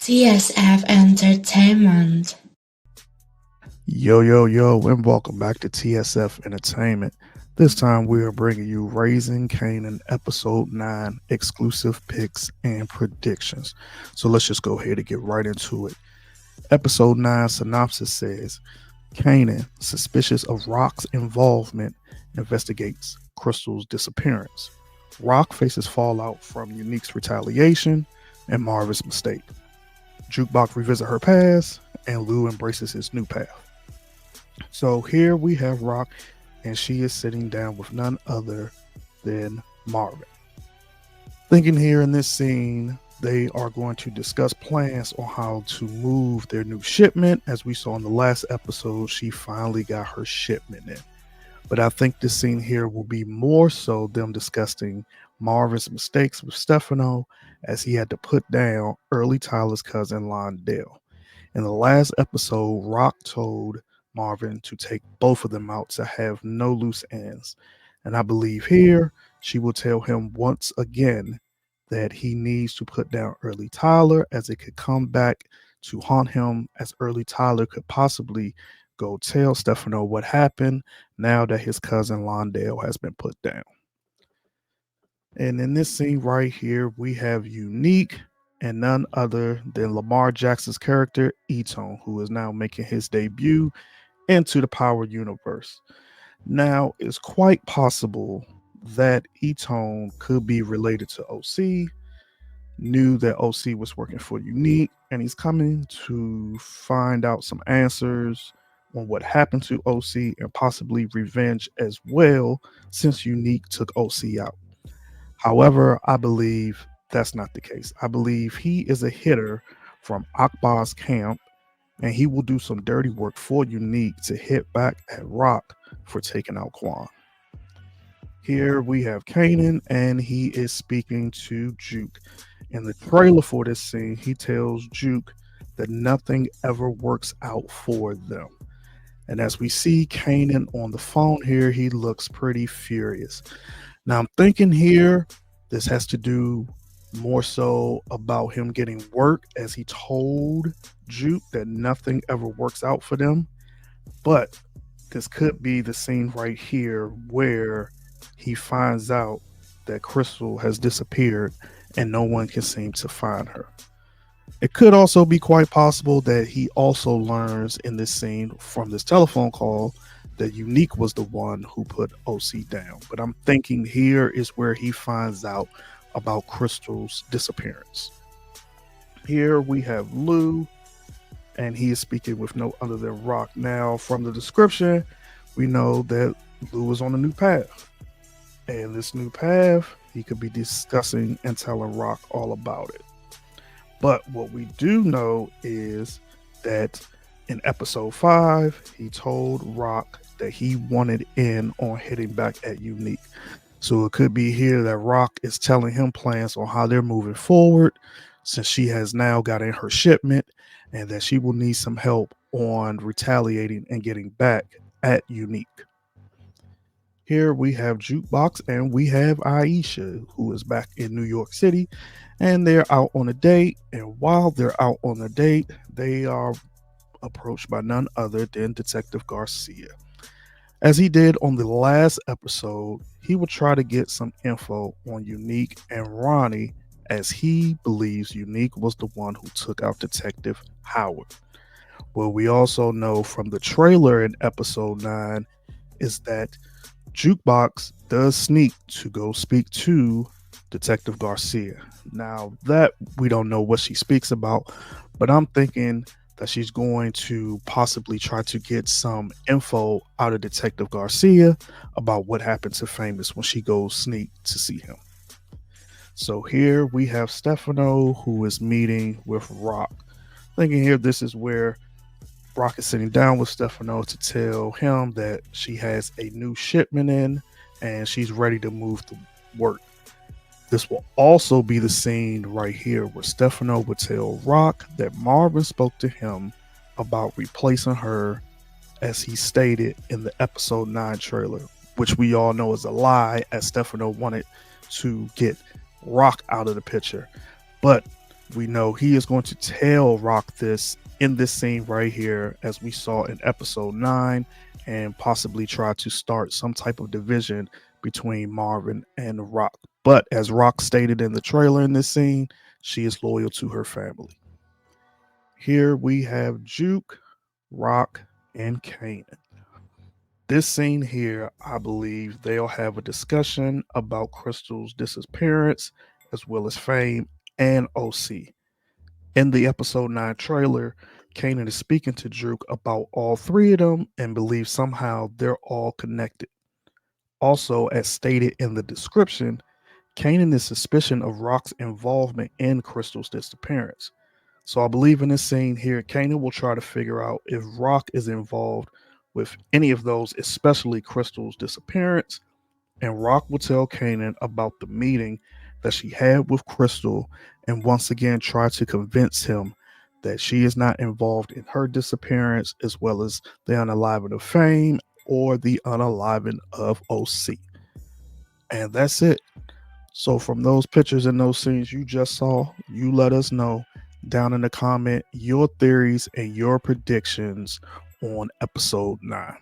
TSF Entertainment. Yo, and welcome back to TSF Entertainment. This time we are bringing you Raising Kanan Episode 9 exclusive picks and predictions. So let's just go ahead and get right into it. Episode 9 synopsis says Kanan, suspicious of Rock's involvement, investigates Crystal's disappearance. Rock faces fallout from Unique's retaliation and Marvin's mistake. Jukebox revisits her past, and Lou embraces his new path. So here we have Rock, and she is sitting down with none other than Marvin. Thinking here in this scene, they are going to discuss plans on how to move their new shipment. As we saw in the last episode, she finally got her shipment in. But I think this scene here will be more so them discussing Marvin's mistakes with Stephano, as he had to put down early Tyler's cousin Londell. In the last episode, Rock told Marvin to take both of them out to have no loose ends. And I believe here she will tell him once again that he needs to put down early Tyler, as it could come back to haunt him, as early Tyler could possibly go tell Stephano what happened now that his cousin Londell has been put down. And in this scene right here, we have Unique and none other than Lamar Jackson's character, Eton, who is now making his debut into the Power Universe. Now, it's quite possible that Eton could be related to OC, knew that OC was working for Unique, and he's coming to find out some answers on what happened to OC and possibly revenge as well, since Unique took OC out. However, I believe that's not the case. I believe he is a hitter from Akbar's camp, and he will do some dirty work for Unique to hit back at Rock for taking out Quan. Here we have Kanan, and he is speaking to Juke. In the trailer for this scene, he tells Juke that nothing ever works out for them. And as we see Kanan on the phone here, he looks pretty furious. Now I'm thinking here, this has to do more so about him getting work, as he told Juke that nothing ever works out for them. But this could be the scene right here where he finds out that Crystal has disappeared and no one can seem to find her. It could also be quite possible that he also learns in this scene from this telephone call that Unique was the one who put OC down. But I'm thinking here is where he finds out about Crystal's disappearance. Here we have Lou, and he is speaking with no other than Rock. Now, from the description, we know that Lou is on a new path. And this new path, he could be discussing and telling Rock all about it. But what we do know is that in episode 5, he told Rock that he wanted in on hitting back at Unique. So it could be here that Rock is telling him plans on how they're moving forward, since she has now got in her shipment, and that she will need some help on retaliating and getting back at Unique. Here we have Jukebox, and we have Aisha, who is back in New York City, and they're out on a date. And while they're out on a date, they are approached by none other than Detective Garcia. As he did on the last episode, he will try to get some info on Unique and Ronnie, as he believes Unique was the one who took out Detective Howard. What we also know from the trailer in episode 9 is that Jukebox does sneak to go speak to Detective Garcia. Now, that we don't know what she speaks about, but I'm thinking that she's going to possibly try to get some info out of Detective Garcia about what happened to Famous when she goes sneak to see him. So here we have Stephano, who is meeting with Rock. Thinking here, this is where Rock is sitting down with Stephano to tell him that she has a new shipment in and she's ready to move to work. This will also be the scene right here where Stephano would tell Rock that Marvin spoke to him about replacing her, as he stated in the episode 9 trailer, which we all know is a lie, as Stephano wanted to get Rock out of the picture. But We know he is going to tell Rock this in this scene right here, as we saw in episode 9, and possibly try to start some type of division between Marvin and Rock. But as Rock stated in the trailer in this scene, she is loyal to her family. Here we have Juke, Rock, and Kanan. This scene here, I believe they'll have a discussion about Crystal's disappearance, as well as Fame and OC. In the episode 9 trailer, Kanan is speaking to Juke about all three of them and believes somehow they're all connected. Also, as stated in the description, Kanan is suspicious of Rock's involvement in Crystal's disappearance. So I believe in this scene here, Kanan will try to figure out if Rock is involved with any of those, especially Crystal's disappearance. And Rock will tell Kanan about the meeting that she had with Crystal and once again try to convince him that she is not involved in her disappearance, as well as the unaliving of Fame or the unaliving of OC. And that's it. So from those pictures and those scenes you just saw, you let us know down in the comment your theories and your predictions on episode 9.